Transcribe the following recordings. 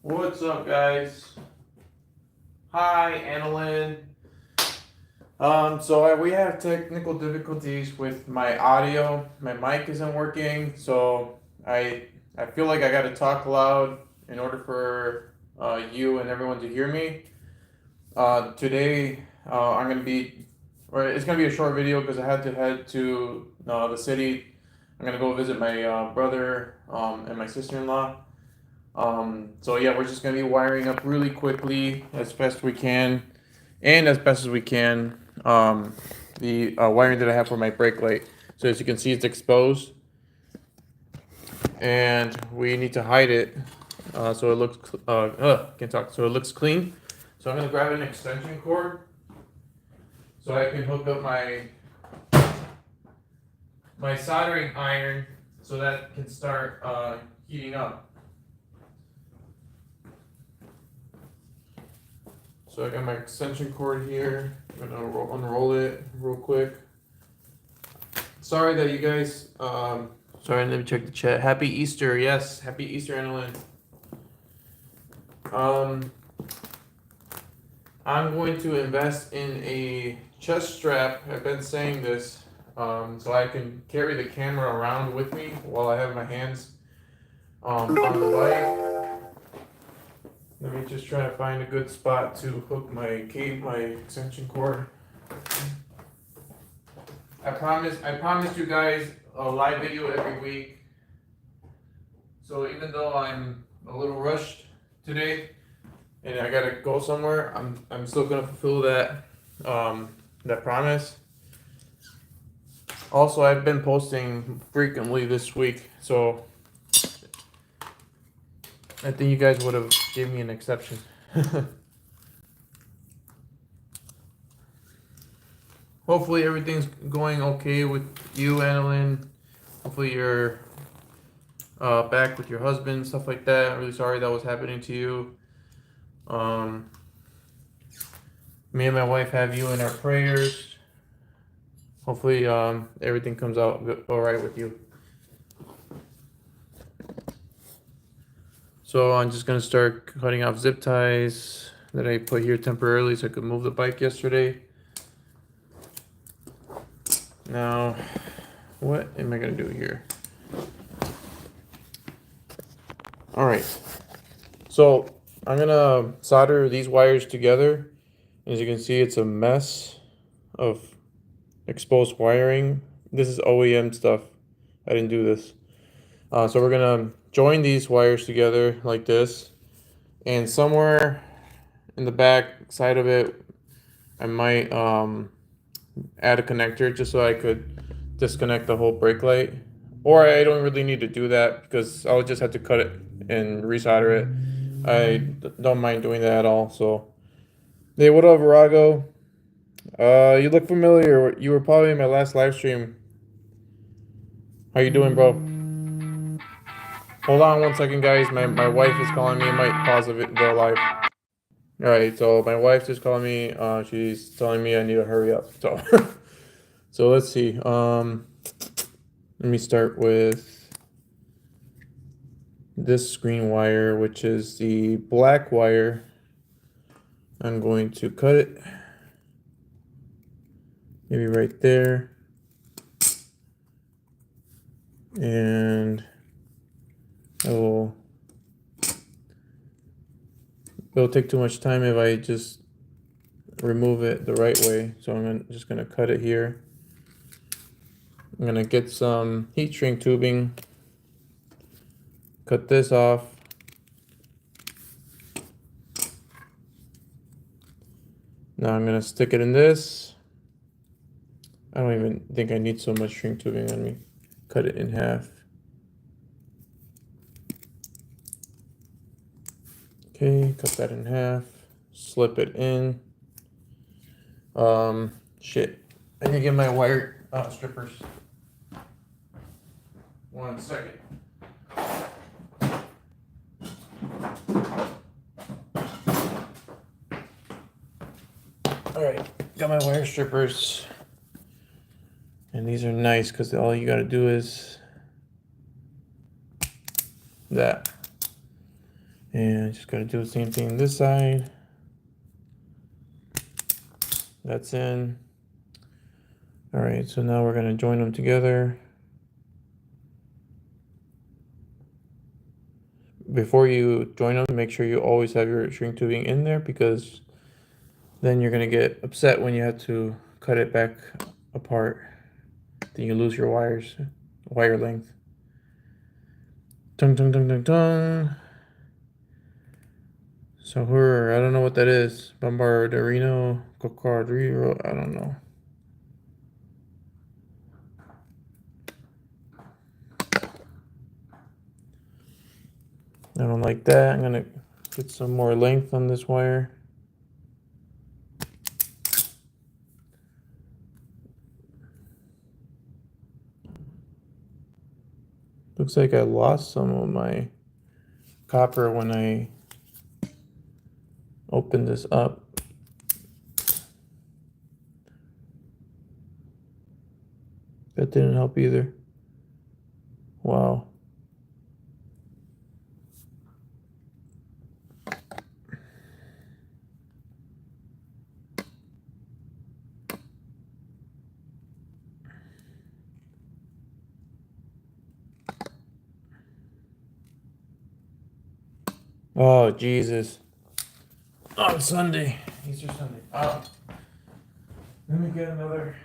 What's up, guys? Hi, Annalyn. We have technical difficulties with my audio. My mic isn't working, so I feel like I gotta talk loud in order for you and everyone to hear me. Today, it's gonna be a short video because I had to head to the city. I'm gonna go visit my brother and my sister-in-law. So yeah, we're just gonna be wiring up really quickly as best we can, and as best as we can. The wiring that I have for my brake light. So as you can see, it's exposed, and we need to hide it so it looks can't talk. So it looks clean. So I'm gonna grab an extension cord so I can hook up my soldering iron so that can start heating up. So I got my extension cord here. I'm gonna unroll it real quick. Sorry that you guys. Sorry, let me check the chat. Happy Easter, yes. Happy Easter, Annalyn. I'm going to invest in a chest strap. I've been saying this, so I can carry the camera around with me while I have my hands on the bike. Let me just try to find a good spot to hook my extension cord. I promised you guys a live video every week. So even though I'm a little rushed today and I gotta go somewhere, I'm still gonna fulfill that promise. Also, I've been posting frequently this week, so I think you guys would have gave me an exception. Hopefully everything's going okay with you, Annalyn. Hopefully you're back with your husband, stuff like that. I'm really sorry that was happening to you. Me and my wife have you in our prayers. Hopefully everything comes out all right with you. So I'm just gonna start cutting off zip ties that I put here temporarily so I could move the bike yesterday. Now, what am I gonna do here? All right, so I'm gonna solder these wires together. As you can see, it's a mess of exposed wiring. This is OEM stuff. I didn't do this. So we're gonna join these wires together like this, and somewhere in the back side of it, I might add a connector just so I could disconnect the whole brake light. Or I don't really need to do that because I'll just have to cut it and resolder it. I don't mind doing that at all. So, hey, what up, Virago? You look familiar. You were probably in my last live stream. How you doing, bro? Hold on one second, guys. My wife is calling me. I might pause the live. All right, so my wife just calling me. She's telling me I need to hurry up. So, so let's see. Let me start with this screen wire, which is the black wire. I'm going to cut it. Maybe right there. And it'll take too much time if I just remove it the right way. So I'm just gonna cut it here. I'm gonna get some heat shrink tubing, cut this off. Now I'm gonna stick it in this. I don't even think I need so much shrink tubing on me. Cut it in half. Okay, cut that in half. Slip it in. Shit. I need to get my wire strippers. 1 second. All right, got my wire strippers. And these are nice because all you got to do is that. And just gotta do the same thing on this side. That's in. All right, so now we're gonna join them together. Before you join them, make sure you always have your shrink tubing in there, because then you're gonna get upset when you have to cut it back apart. Then you lose your wire length. Tung tung tung tung tung. So I don't know what that is. Bombarderino, Cocardrilo, I don't know. I don't like that. I'm gonna put some more length on this wire. Looks like I lost some of my copper when I opened this up. That didn't help either. Wow. Oh, Jesus. On Sunday. Easter Sunday. Let me get another.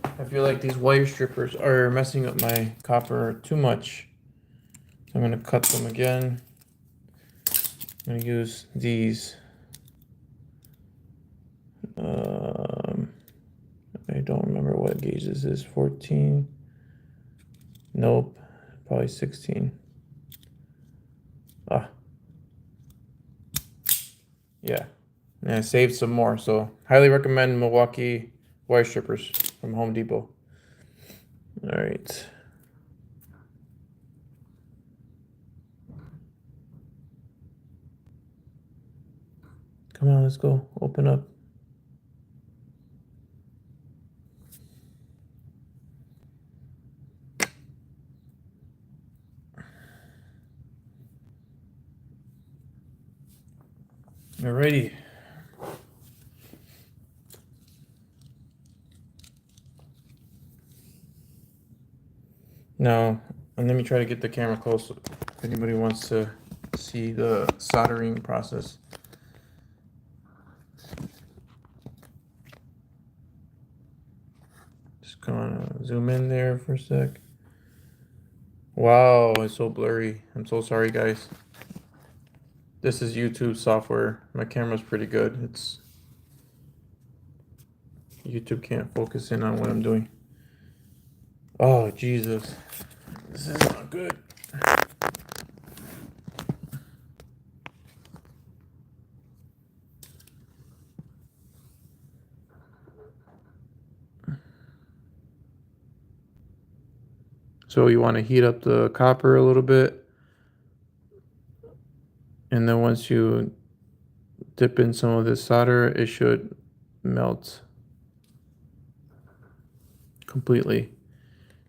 I feel like these wire strippers are messing up my copper too much. So I'm going to cut them again. I'm going to use these. I don't remember what gauge this is. 14. Nope. Probably 16. Yeah. And I saved some more. So highly recommend Milwaukee wire strippers from Home Depot. All right. Come on, let's go. Open up. Alrighty. Now, and let me try to get the camera close if anybody wants to see the soldering process. Just gonna zoom in there for a sec. Wow, it's so blurry. I'm so sorry, guys. This is YouTube software. My camera's pretty good. It's YouTube can't focus in on what I'm doing. Oh, Jesus. This is not good. So you want to heat up the copper a little bit. And then once you dip in some of this solder, it should melt completely.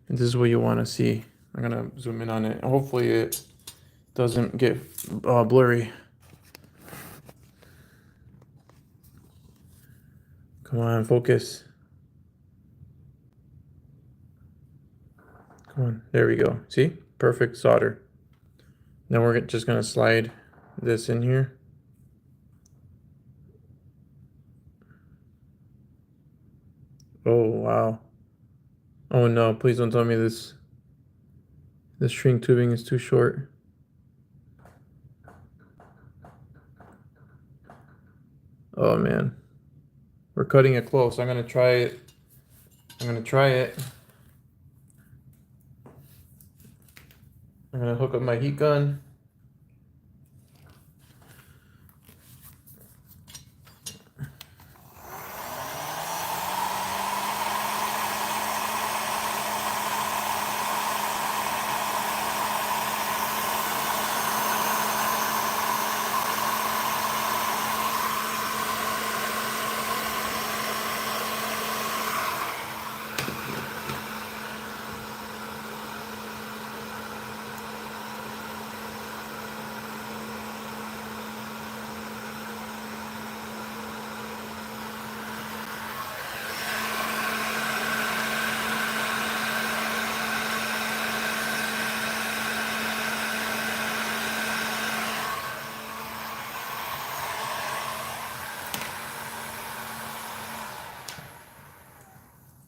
And this is what you want to see. I'm going to zoom in on it. Hopefully it doesn't get blurry. Come on, focus. Come on, there we go. See? Perfect solder. Now we're just going to slide this in here. Oh, wow. Oh no, please don't tell me this shrink tubing is too short. Oh man. We're cutting it close. I'm gonna try it. I'm gonna hook up my heat gun.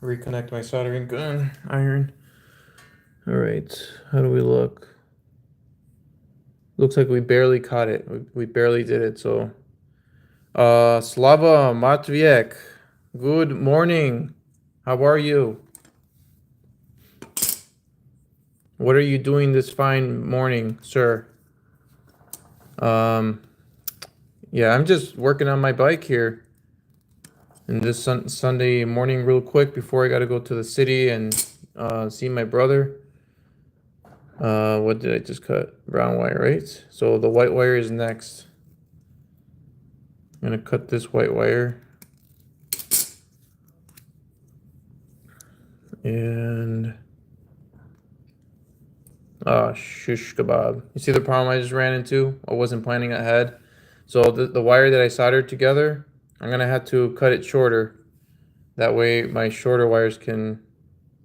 reconnect my soldering gun iron. All right, how do we look? Looks like we barely caught it. We barely did it. So, Slava Matviek, good morning. How are you? What are you doing this fine morning, sir? Um, yeah, I'm just working on my bike here. And this Sunday morning, real quick, before I got to go to the city and see my brother. What did I just cut? Brown wire, right? So the white wire is next. I'm gonna cut this white wire. And shish kebab. You see the problem I just ran into? I wasn't planning ahead. So the wire that I soldered together, I'm gonna have to cut it shorter. That way my shorter wires can,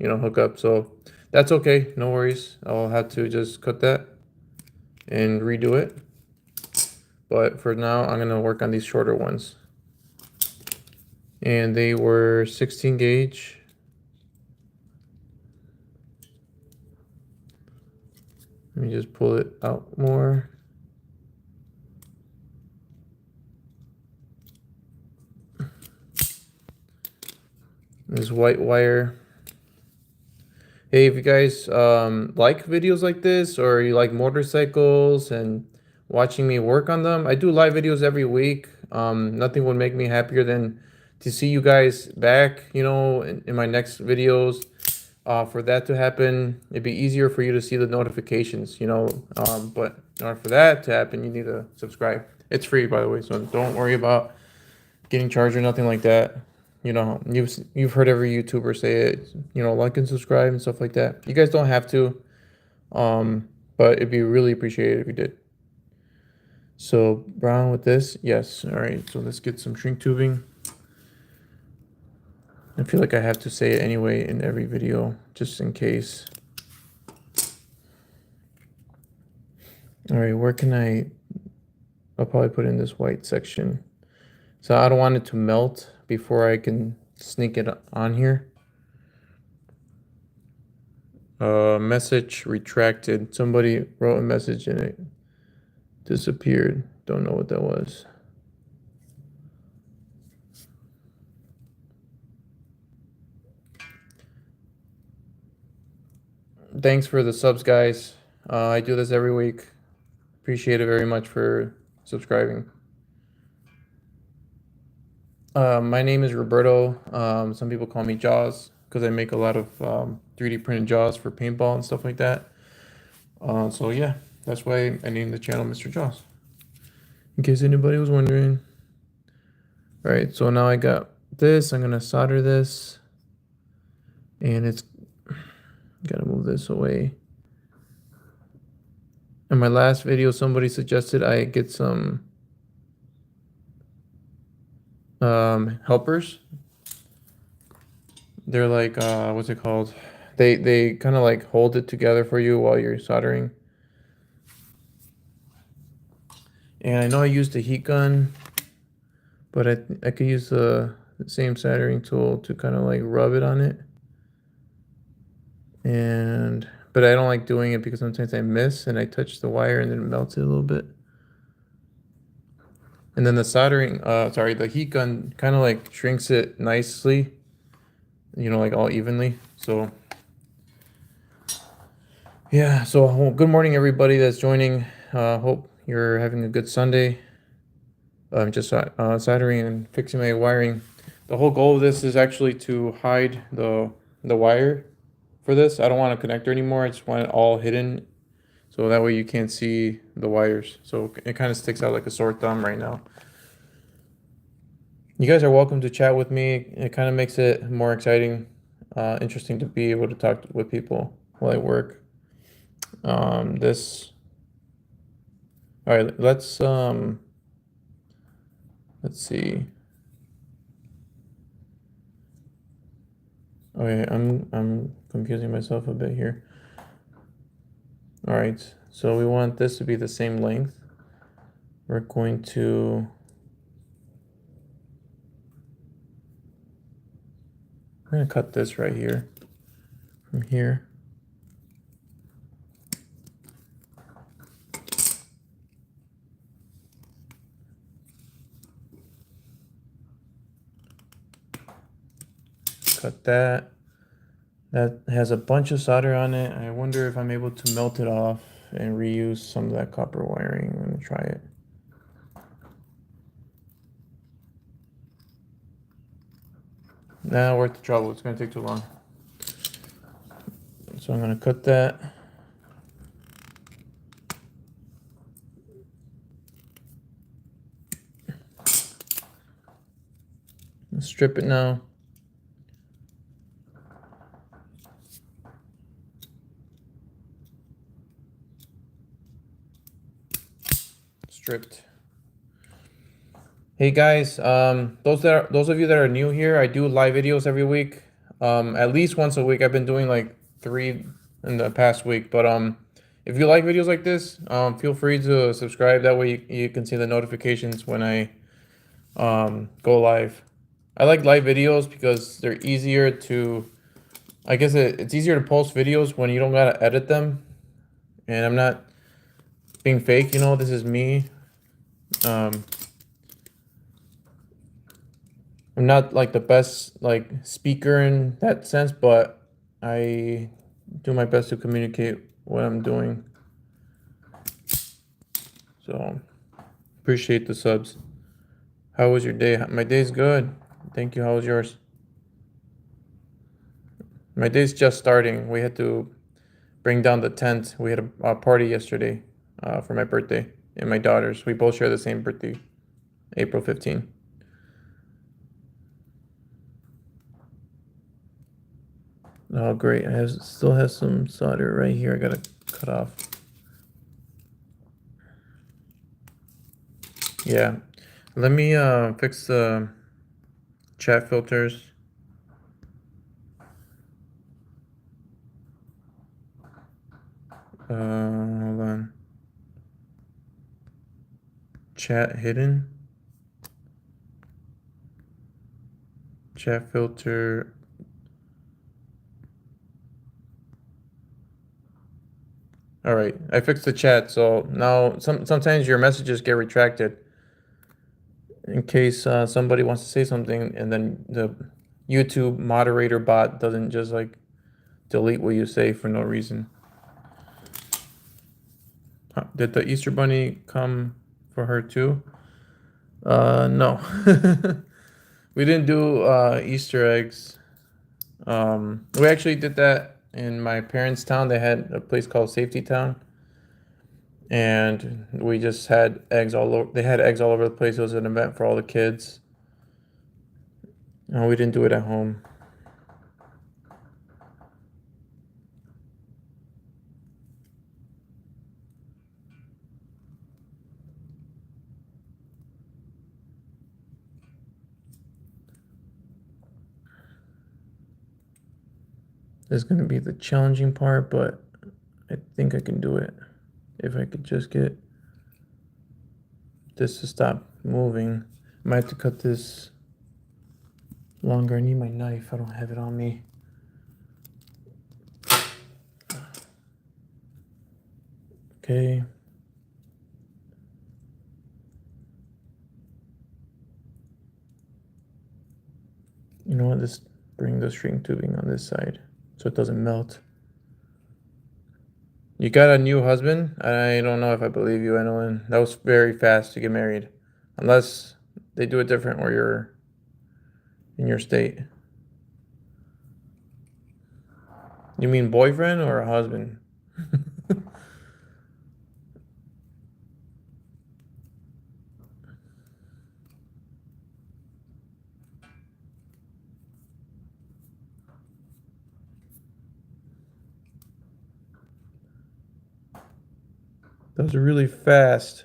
hook up. So that's okay, no worries. I'll have to just cut that and redo it. But for now, I'm gonna work on these shorter ones. And they were 16 gauge. Let me just pull it out more. This white wire. Hey, if you guys like videos like this, or you like motorcycles and watching me work on them, I do live videos every week. Nothing would make me happier than to see you guys back, in my next videos. For that to happen, it'd be easier for you to see the notifications, but in order for that to happen, you need to subscribe. It's free, by the way, so don't worry about getting charged or nothing like that. You've heard every YouTuber say it, like and subscribe and stuff like that. You guys don't have to, but it'd be really appreciated if you did. So brown with this, yes. All right, so let's get some shrink tubing. I feel like I have to say it anyway in every video, just in case. All right, where can I'll probably put in this white section. So I don't want it to melt before I can sneak it on here. Message retracted. Somebody wrote a message and it disappeared. Don't know what that was. Thanks for the subs, guys. I do this every week. Appreciate it very much for subscribing. My name is Roberto. Some people call me Jaws because I make a lot of 3D printed jaws for paintball and stuff like that. So yeah, that's why I named the channel Mr. Jaws. In case anybody was wondering. All right, so now I got this. I'm gonna solder this, and it's gotta move this away. In my last video, somebody suggested I get some helpers. They're like, what's it called? They kind of like hold it together for you while you're soldering. And I know I used a heat gun, but I could use the same soldering tool to kind of like rub it on it. But I don't like doing it because sometimes I miss and I touch the wire and then it melts it a little bit. And then the heat gun kind of like shrinks it nicely, like all evenly. So yeah, so good morning everybody that's joining. Hope you're having a good Sunday. I'm just soldering and fixing my wiring. The whole goal of this is actually to hide the wire for this. I don't want a connector anymore. I just want it all hidden, so that way you can't see the wires. So it kind of sticks out like a sore thumb right now. You guys are welcome to chat with me. It kind of makes it more exciting, interesting to be able to talk with people while I work. All right, let's see. Okay, I'm confusing myself a bit here. All right, so we want this to be the same length. We're going to I'm gonna cut this right here from here. Cut that. That has a bunch of solder on it. I wonder if I'm able to melt it off and reuse some of that copper wiring. I'm gonna try it. Not worth the trouble. It's gonna take too long. So I'm gonna cut that. Strip it now. Stripped. Hey guys, those of you that are new here, I do live videos every week. At least once a week. I've been doing like 3 in the past week. But if you like videos like this, feel free to subscribe. That way you can see the notifications when I go live. I like live videos because they're easier to. I guess it's easier to post videos when you don't gotta edit them, and I'm not being fake. You know, this is me. Um, I'm not like the best like speaker in that sense, but I do my best to communicate what I'm doing. So appreciate the subs. How was your day? My day's good. Thank you. How was yours? My day's just starting. We had to bring down the tent. We had a party yesterday for my birthday and my daughter's. We both share the same birthday, April 15th. Oh, great. Still have some solder right here. I gotta cut off. Yeah. Let me fix the chat filters. Hold on. Chat hidden. Chat filter. All right, I fixed the chat. So now sometimes your messages get retracted in case somebody wants to say something, and then the YouTube moderator bot doesn't just like delete what you say for no reason. Did the Easter Bunny come for her too? No. We didn't do Easter eggs. We actually did that in my parents' town. They had a place called Safety Town, and we just had eggs all over. They had eggs all over the place. It was an event for all the kids. No, we didn't do it at home. This is going to be the challenging part, but I think I can do it. If I could just get this to stop moving. I might have to cut this longer. I need my knife. I don't have it on me. Okay. You know what? Let's bring the string tubing on this side so it doesn't melt. You got a new husband? I don't know if I believe you, Annalyn. That was very fast to get married. Unless they do it different where you're in your state. You mean boyfriend or a husband? That was really fast.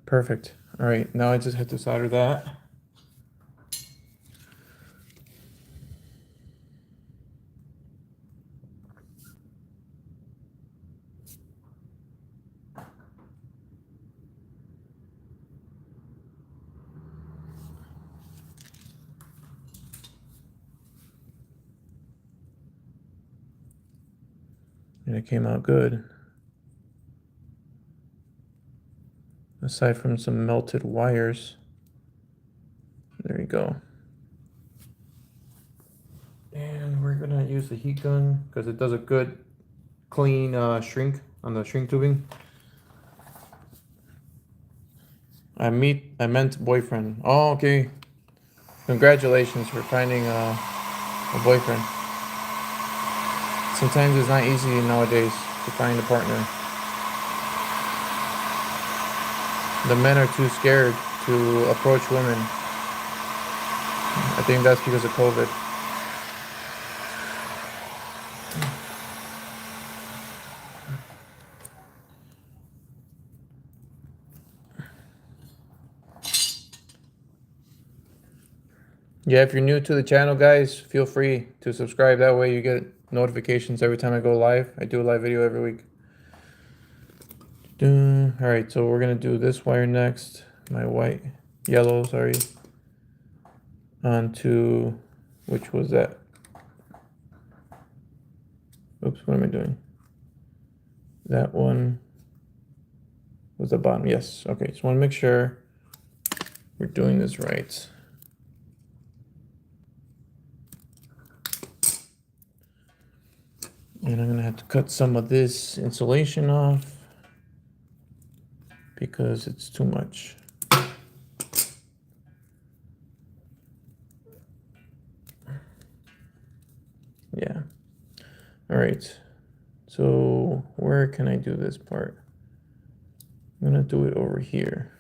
Perfect. All right, now I just have to solder that. And it came out good. Aside from some melted wires. There you go. And we're gonna use the heat gun because it does a good clean shrink on the shrink tubing. I meant boyfriend. Oh, okay. Congratulations for finding a boyfriend. Sometimes it's not easy nowadays to find a partner. The men are too scared to approach women. I think that's because of COVID. Yeah, if you're new to the channel, guys, feel free to subscribe. That way you get notifications every time I go live. I do a live video every week. All right, so we're gonna do this wire next. My yellow, sorry. Onto, which was that? Oops, what am I doing? That one was the bottom. Yes, okay, just wanna make sure we're doing this right. And I'm gonna have to cut some of this insulation off because it's too much. Yeah. All right. So where can I do this part? I'm gonna do it over here.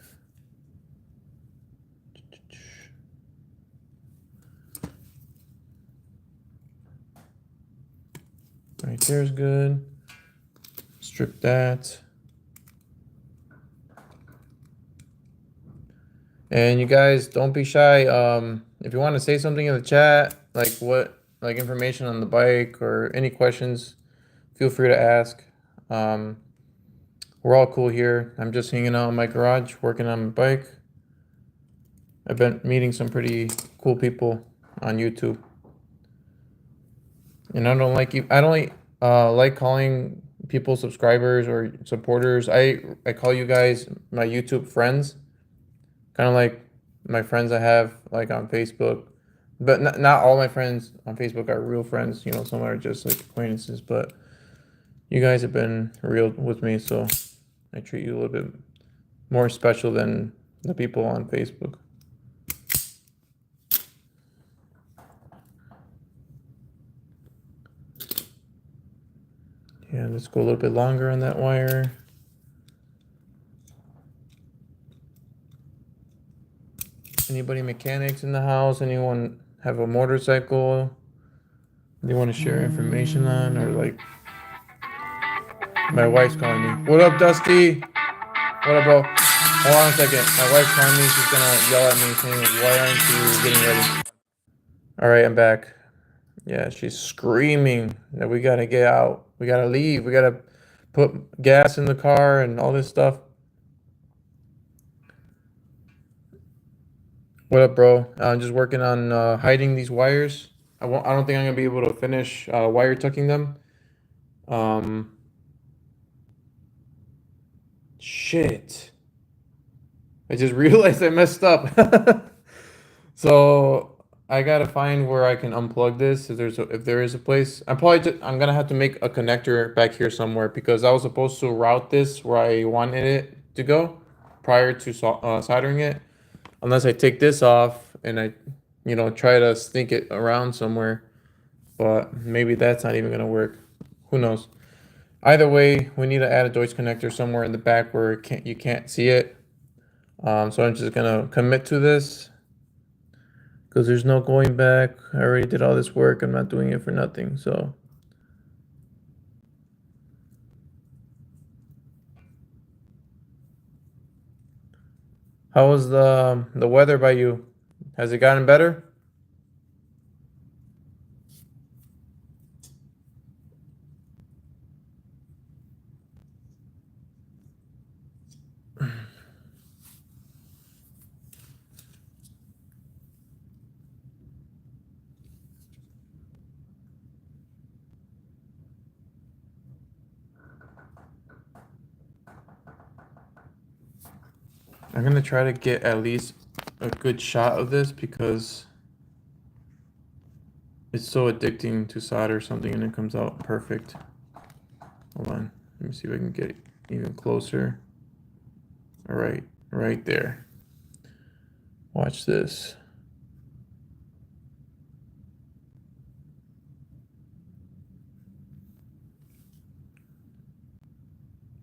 Right there's good. Strip that. And you guys, don't be shy. If you want to say something in the chat, like information on the bike or any questions, feel free to ask. We're all cool here. I'm just hanging out in my garage, working on my bike. I've been meeting some pretty cool people on YouTube. And I don't like calling people subscribers or supporters. I call you guys my YouTube friends. Kind of like my friends I have like on Facebook. But not all my friends on Facebook are real friends. You know, some are just like acquaintances. But you guys have been real with me, so I treat you a little bit more special than the people on Facebook. Yeah, let's go a little bit longer on that wire. Anybody mechanics in the house? Anyone have a motorcycle they want to share information on? Or like, my wife's calling me. What up, Dusty? What up, bro? Hold on a second. My wife's calling me. She's gonna yell at me saying, why aren't you getting ready? All right, I'm back. Yeah, she's screaming that we gotta get out. We gotta leave. We gotta put gas in the car and all this stuff. What up, bro? I'm just working on hiding these wires. I don't think I'm gonna be able to finish wire tucking them. Shit. I just realized I messed up. So I gotta find where I can unplug this. If there is a place, I'm gonna have to make a connector back here somewhere because I was supposed to route this where I wanted it to go prior to soldering it. Unless I take this off and I, try to sneak it around somewhere, but maybe that's not even gonna work. Who knows? Either way, we need to add a Deutsch connector somewhere in the back where you can't see it. So I'm just gonna commit to this because there's no going back. I already did all this work. I'm not doing it for nothing. So How was the weather by you? Has it gotten better? I'm gonna try to get at least a good shot of this because it's so addicting to solder something and it comes out perfect. Hold on. Let me see if I can get even closer. All right, right there. Watch this.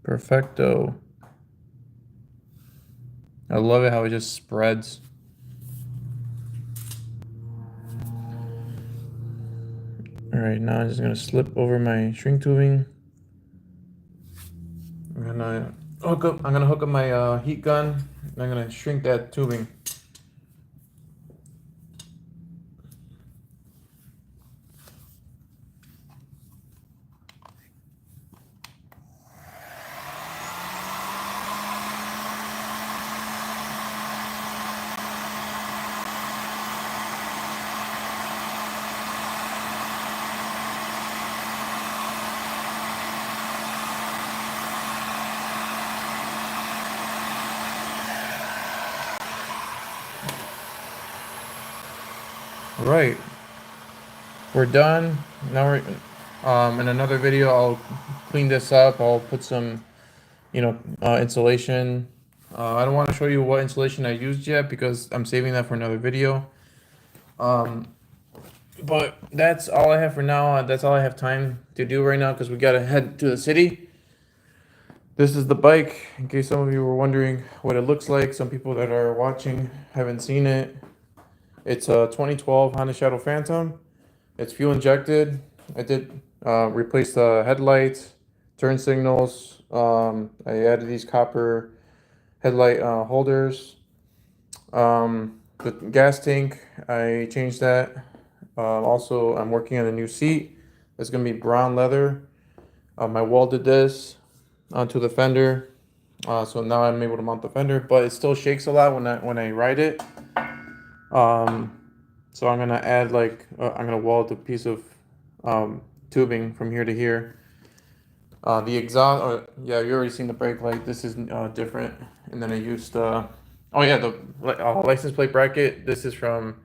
Perfecto. I love it how it just spreads. All right, now I'm just gonna slip over my shrink tubing. I'm gonna hook up my heat gun. And I'm gonna shrink that tubing. All right, we're done. Now we're in another video. I'll clean this up. I'll put some, insulation. I don't want to show you what insulation I used yet because I'm saving that for another video. But that's all I have for now. That's all I have time to do right now because we gotta head to the city. This is the bike, in case some of you were wondering what it looks like. Some people that are watching haven't seen it. It's a 2012 Honda Shadow Phantom. It's fuel injected. I did replace the headlights, turn signals. I added these copper headlight holders. The gas tank, I changed that. Also, I'm working on a new seat. It's gonna be brown leather. I welded this onto the fender, so now I'm able to mount the fender. But it still shakes a lot when I ride it. So I'm gonna add I'm gonna weld a piece of tubing from here to here. The exhaust, yeah, you already seen the brake light. This is different. And then I used, oh yeah, the license plate bracket. This is from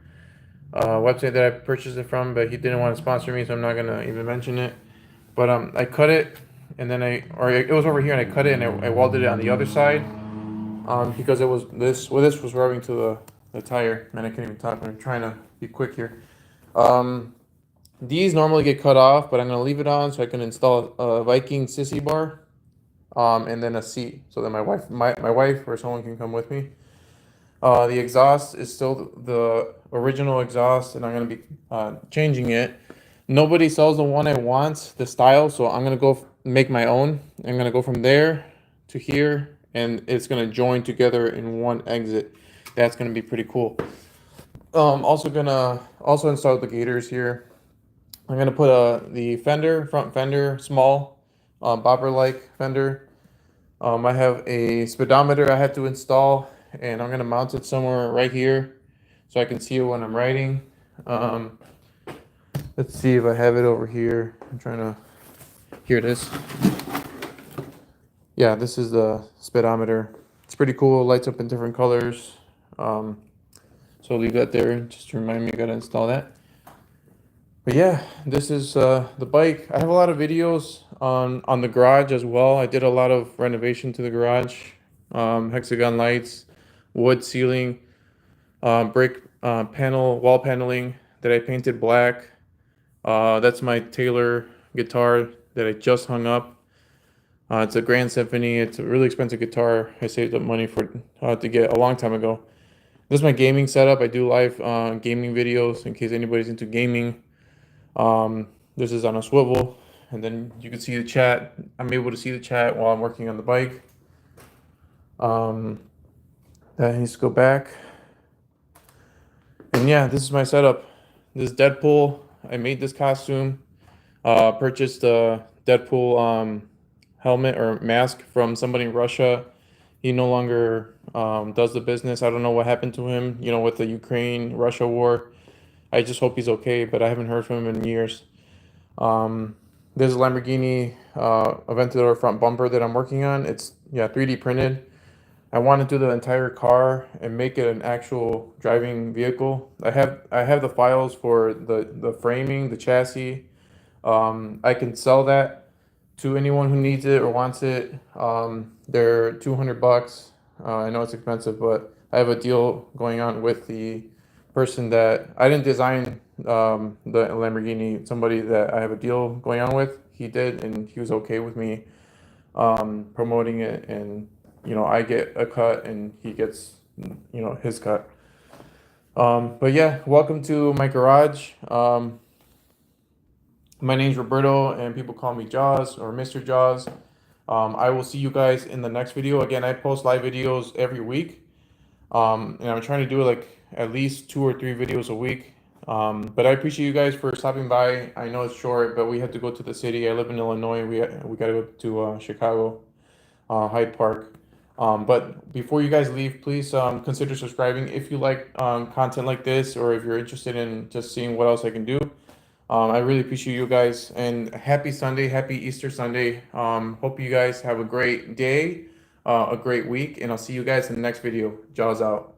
a website that I purchased it from, but he didn't want to sponsor me, so I'm not gonna even mention it. But I cut it, and then it was over here, and I cut it, and I welded it on the other side, because it was this. Well, this was rubbing to the tire, and I can't even talk. I'm trying to be quick here. These normally get cut off, but I'm gonna leave it on so I can install a Viking sissy bar, and then a seat so that my wife or someone can come with me. The exhaust is still the original exhaust, and I'm gonna be changing it. Nobody sells the one I want, the style, so I'm gonna go make my own. I'm gonna go from there to here, and it's gonna join together in one exit. That's gonna be pretty cool. Also gonna install the gators here. I'm gonna put the front fender, small, bobber like fender. I have a speedometer I had to install, and I'm gonna mount it somewhere right here so I can see it when I'm riding. Let's see if I have it over here. I'm trying to. Here it is. Yeah, this is the speedometer. It's pretty cool. Lights up in different colors. So I'll leave that there just to remind me I gotta install that. But yeah, this is the bike. I have a lot of videos on the garage as well. I did a lot of renovation to the garage. Hexagon lights, wood ceiling, brick wall paneling that I painted black. That's my Taylor guitar that I just hung up. It's a Grand Symphony. It's a really expensive guitar. I saved up money for to get a long time ago. This is my gaming setup. I do live gaming videos in case anybody's into gaming. This is on a swivel, and then you can see the chat. I'm able to see the chat while I'm working on the bike. That needs to go back. And yeah, this is my setup. This is Deadpool. I made this costume. Purchased a Deadpool helmet or mask from somebody in Russia. He no longer does the business. I don't know what happened to him, with the Ukraine-Russia war. I just hope he's okay, but I haven't heard from him in years. Um, there's a Lamborghini Aventador front bumper that I'm working on. It's 3D printed. I want to do the entire car and make it an actual driving vehicle. I have the files for the framing, the chassis. I can sell that to anyone who needs it or wants it. They're $200. I know it's expensive, but I have a deal going on with the person that I didn't design the Lamborghini. Somebody that I have a deal going on with, he did, and he was okay with me promoting it, and I get a cut and he gets his cut. But yeah, welcome to my garage. My name's Roberto, and people call me Jaws or Mr. Jaws. I will see you guys in the next video. Again, I post live videos every week, and I'm trying to do like at least 2 or 3 videos a week. But I appreciate you guys for stopping by. I know it's short, but we have to go to the city. I live in Illinois. We got to go to Chicago, Hyde Park. But before you guys leave, please consider subscribing if you like content like this, or if you're interested in just seeing what else I can do. I really appreciate you guys, and happy Sunday, happy Easter Sunday. Hope you guys have a great day, a great week, and I'll see you guys in the next video. Jaws out.